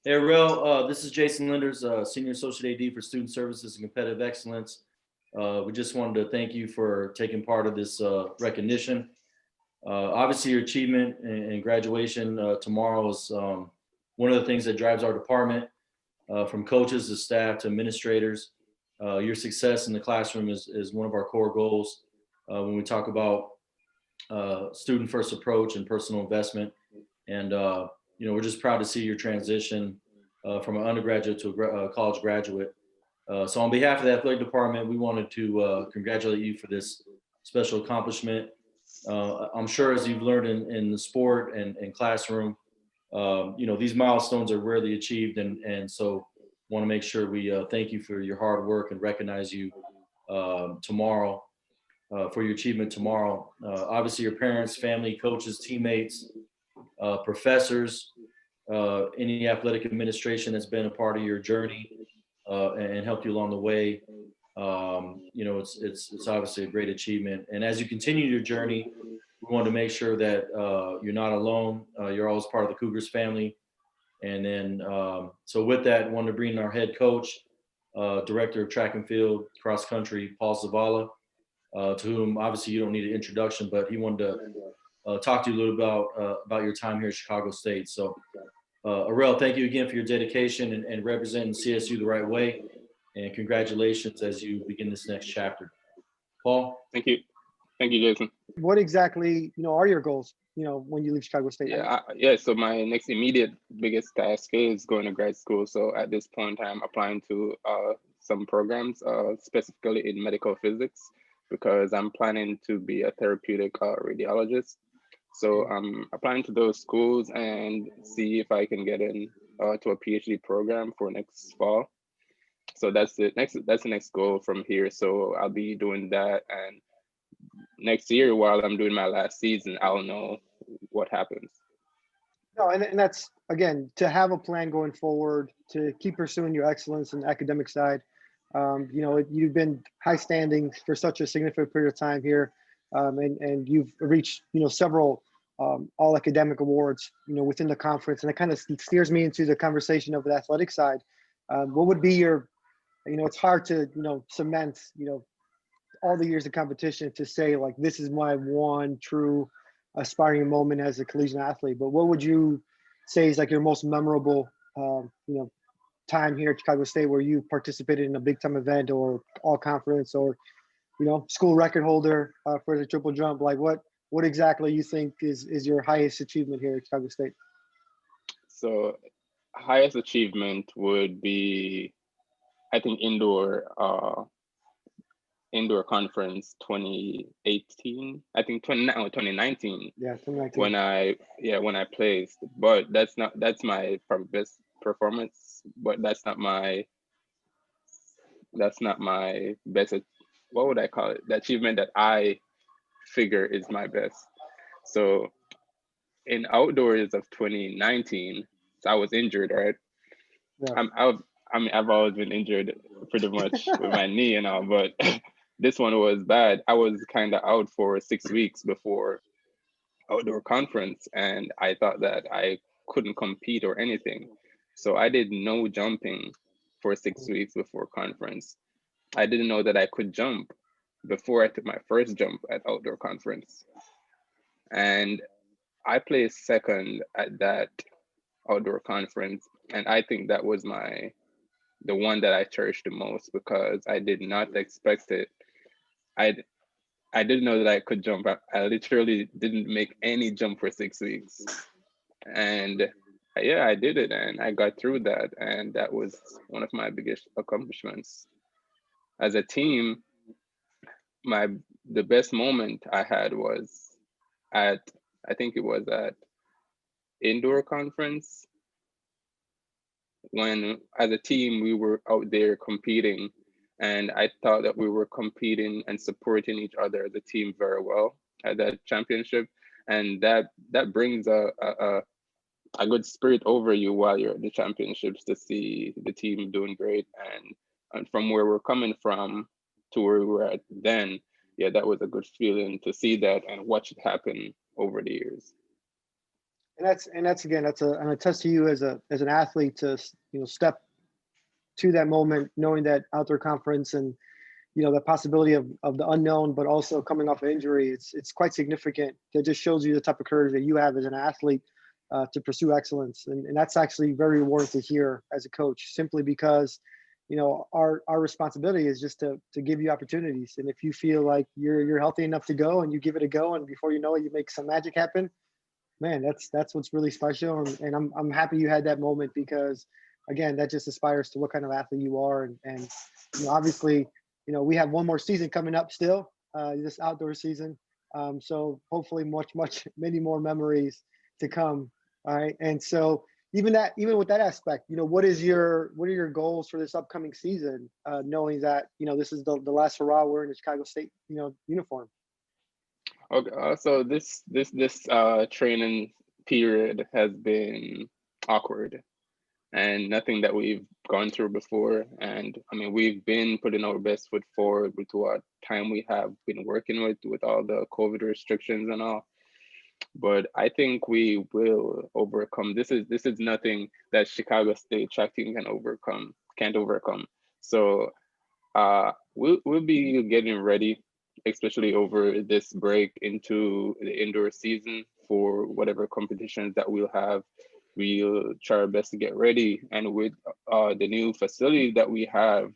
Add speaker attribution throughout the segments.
Speaker 1: Hey, Orelle, this is Jason Linders, Senior Associate AD for Student Services and Competitive Excellence. We just wanted to thank you for taking part of this recognition. Obviously, your achievement and graduation tomorrow is one of the things that drives our department, from coaches to staff to administrators. Your success in the classroom is one of our core goals when we talk about student first approach and personal investment. And we're just proud to see your transition from an undergraduate to a college graduate. So on behalf of the athletic department, we wanted to congratulate you for this special accomplishment. I'm sure as you've learned in the sport and classroom, these milestones are rarely achieved. And so want to make sure we thank you for your hard work and recognize you tomorrow for your achievement tomorrow. Obviously, your parents, family, coaches, teammates, professors, any athletic administration that's been a part of your journey and helped you along the way. It's obviously a great achievement. And as you continue your journey, we want to make sure that you're not alone. You're always part of the Cougars family. And then, so with that, I wanted to bring in our head coach, director of track and field, cross country, Paul Zavala, to whom obviously you don't need an introduction, but he wanted to talk to you a little about your time here at Chicago State. So, Orelle, thank you again for your dedication and representing CSU the right way. And congratulations as you begin this next chapter. Paul?
Speaker 2: Thank you. Thank you, Jason.
Speaker 3: What exactly, are your goals, when you leave Chicago State?
Speaker 2: Yeah. So my next immediate biggest task is going to grad school. So at this point, I'm applying to some programs, specifically in medical physics, because I'm planning to be a therapeutic radiologist. So I'm applying to those schools and see if I can get in to a PhD program for next fall. So that's the next goal from here. So I'll be doing that, and next year while I'm doing my last season, I'll know what happens.
Speaker 3: No, and that's, again, to have a plan going forward, to keep pursuing your excellence in the academic side. You've been high standing for such a significant period of time here, and you've reached, several all academic awards, within the conference. And it kind of steers me into the conversation of the athletic side. What would be your, it's hard to, cement, all the years of competition to say, like, this is my one true aspiring moment as a collegiate athlete. But what would you say is like your most memorable, time here at Chicago State where you participated in a big time event or all conference or, school record holder for the triple jump? Like what exactly you think is your highest achievement here at Chicago State?
Speaker 2: So highest achievement would be, I think, indoor conference 2018, I think 2019.
Speaker 3: Yeah, 2019.
Speaker 2: When I placed, but that's my best performance, but that's not my best, what would I call it, the achievement that I figure is my best. So in outdoors of 2019, so I was injured, right?
Speaker 3: Yeah.
Speaker 2: I've always been injured pretty much with my knee and all, but this one was bad. I was kind of out for 6 weeks before outdoor conference, and I thought that I couldn't compete or anything. So I did no jumping for 6 weeks before conference. I didn't know that I could jump before I took my first jump at outdoor conference. And I placed second at that outdoor conference. And I think that was the one that I cherished the most because I did not expect it. I I didn't know that I could jump. I literally didn't make any jump for 6 weeks. And yeah, I did it and I got through that. And that was one of my biggest accomplishments. As a team, my the best moment I had was at, I think it was at indoor conference, when as a team we were out there competing, and I thought that we were competing and supporting each other as a team very well at that championship, and that brings a good spirit over you while you're at the championships to see the team doing great, and from where we're coming from to where we were at then, yeah, that was a good feeling to see that and watch it happen over the years.
Speaker 3: And that's again, an attest to you as an athlete to step to that moment, knowing that outdoor conference and the possibility of the unknown, but also coming off an injury. It's quite significant. It just shows you the type of courage that you have as an athlete to pursue excellence, and that's actually very rewarding to hear as a coach. Simply because our responsibility is just to give you opportunities, and if you feel like you're healthy enough to go and you give it a go, and before you know it, you make some magic happen. Man, that's what's really special, and I'm happy you had that moment, because again, that just aspires to what kind of athlete you are, and obviously, we have one more season coming up still, this outdoor season, so hopefully many more memories to come. All right, and so even with that aspect, what are your goals for this upcoming season, knowing that this is the last hurrah wearing the Chicago State uniform.
Speaker 2: Okay, so this training period has been awkward and nothing that we've gone through before. And I mean, we've been putting our best foot forward with what time we have been working with all the COVID restrictions and all. But I think we will overcome. This is nothing that Chicago State track team can't overcome. So we'll be getting ready, especially over this break into the indoor season for whatever competitions that we'll have. We'll try our best to get ready, and with the new facility that we have,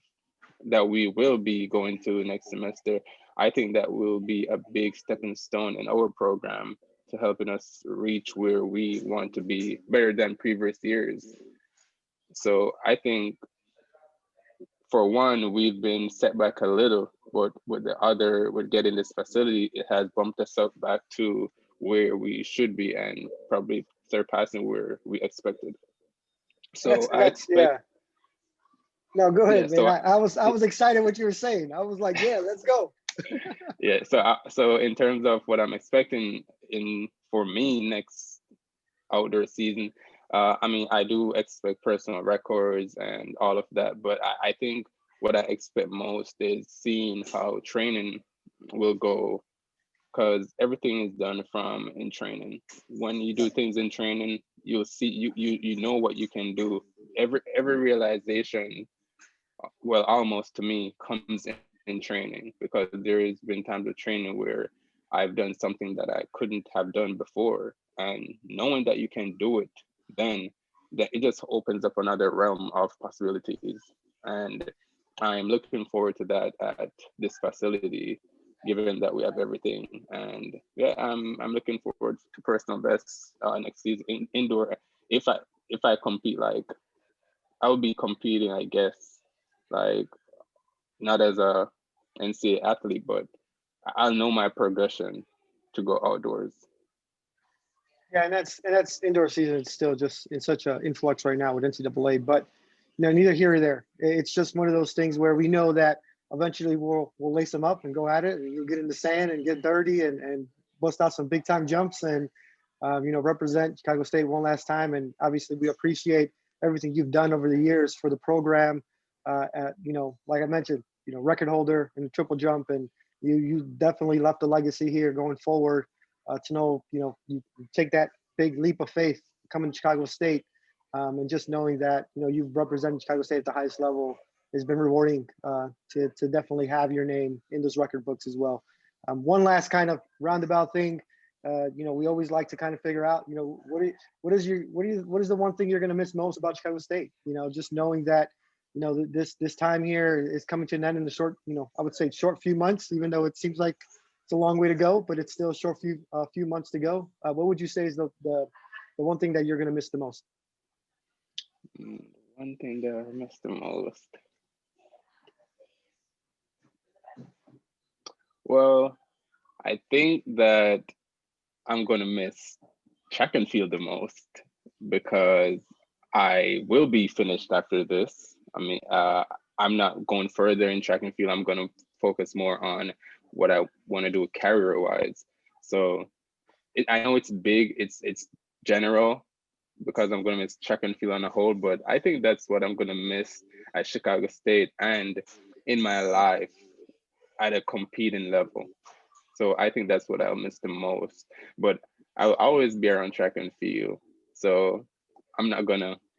Speaker 2: that we will be going to next semester, I think that will be a big stepping stone in our program to helping us reach where we want to be, better than previous years. So I think, for one, we've been set back a little, but with getting this facility, it has bumped us up back to where we should be, and probably surpassing where we expected. So I
Speaker 3: That's
Speaker 2: expect,
Speaker 3: yeah. No, go
Speaker 2: yeah.
Speaker 3: ahead, man. I was excited what you were saying. I was like, yeah, let's go.
Speaker 2: Yeah. So in terms of what I'm expecting for me next outdoor season, I mean, I do expect personal records and all of that, but I think what I expect most is seeing how training will go, because everything is done from in training. When you do things in training, you'll see you know what you can do. Every realization, well, almost to me, comes in training, because there has been times of training where I've done something that I couldn't have done before, and knowing that you can do it, then that it just opens up another realm of possibilities. And I'm looking forward to that at this facility, given that we have everything. And yeah, I'm looking forward to personal best next season indoor. If I compete, like, I would be competing, I guess, like, not as a NCAA athlete, but I'll know my progression to go outdoors.
Speaker 3: Yeah, and that's indoor season. It's still just in such a influx right now with NCAA, but neither here or there. It's just one of those things where we know that eventually we'll lace them up and go at it, and you'll get in the sand and get dirty and bust out some big time jumps, and represent Chicago State one last time. And obviously, we appreciate everything you've done over the years for the program. Like I mentioned, record holder in the triple jump, and you definitely left a legacy here going forward. To know, you take that big leap of faith coming to Chicago State, and just knowing that you've represented Chicago State at the highest level has been rewarding, to definitely have your name in those record books as well. One last kind of roundabout thing, we always like to kind of figure out, what is the one thing you're going to miss most about Chicago State? Just knowing that this time here is coming to an end in the short, I would say short few months, even though it seems like it's a long way to go, but it's still a short few months to go. What would you say is the one thing that you're going to miss the most?
Speaker 2: One thing that I miss the most. Well, I think that I'm going to miss track and field the most, because I will be finished after this. I mean, I'm not going further in track and field. I'm going to focus more on what I want to do career wise. So I know it's big, it's general, because I'm going to miss track and field on a whole, but I think that's what I'm going to miss at Chicago State and in my life at a competing level. So I think that's what I'll miss the most. But I'll always be around track and field. So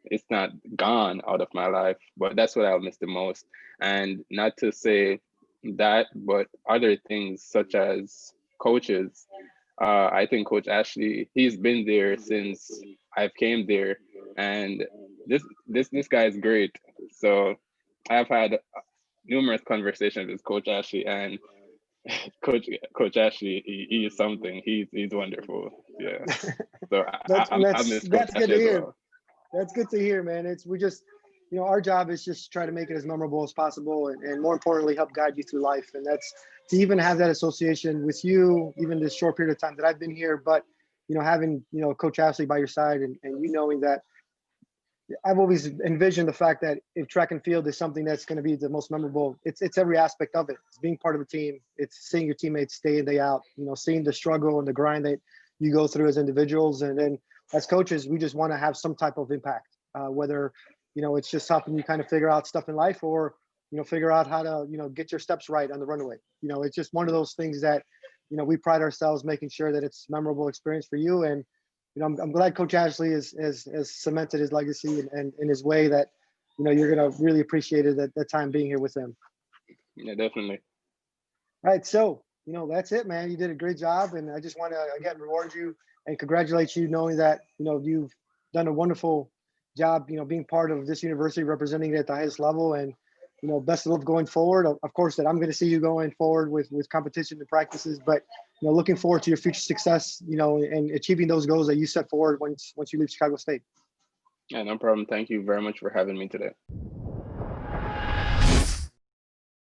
Speaker 2: it's not gone out of my life, but that's what I'll miss the most. And not to say that, but other things such as coaches. I think Coach Ashley, he's been there since I've came there, and this guy is great. So I've had numerous conversations with Coach Ashley, and Coach Ashley, he is something. He's wonderful. Yeah. So I miss Coach
Speaker 3: That's good
Speaker 2: Ashley
Speaker 3: to
Speaker 2: as
Speaker 3: hear.
Speaker 2: well.
Speaker 3: That's good to hear, man. We just, our job is just try to make it as memorable as possible, and more importantly, help guide you through life. And that's to even have that association with you, even this short period of time that I've been here. But having Coach Ashley by your side, and you knowing that I've always envisioned the fact that if track and field is something that's going to be the most memorable, it's every aspect of it. It's being part of a team. It's seeing your teammates day in, day out. Seeing the struggle and the grind that you go through as individuals, and then as coaches, we just want to have some type of impact, whether it's just helping you kind of figure out stuff in life, or figure out how to get your steps right on the runway. It's just one of those things that we pride ourselves making sure that it's a memorable experience for you. And I'm glad Coach Ashley has cemented his legacy and in his way that you're gonna really appreciate it that time being here with him.
Speaker 2: Yeah, definitely.
Speaker 3: All right, so that's it, man. You did a great job, and I just want to again reward you and congratulate you, knowing that you've done a wonderful job, being part of this university, representing it at the highest level, and best of luck going forward. Of course, that I'm going to see you going forward with competition and practices, but looking forward to your future success, and achieving those goals that you set forward once you leave Chicago State.
Speaker 2: Yeah, no problem. Thank you very much for having me today.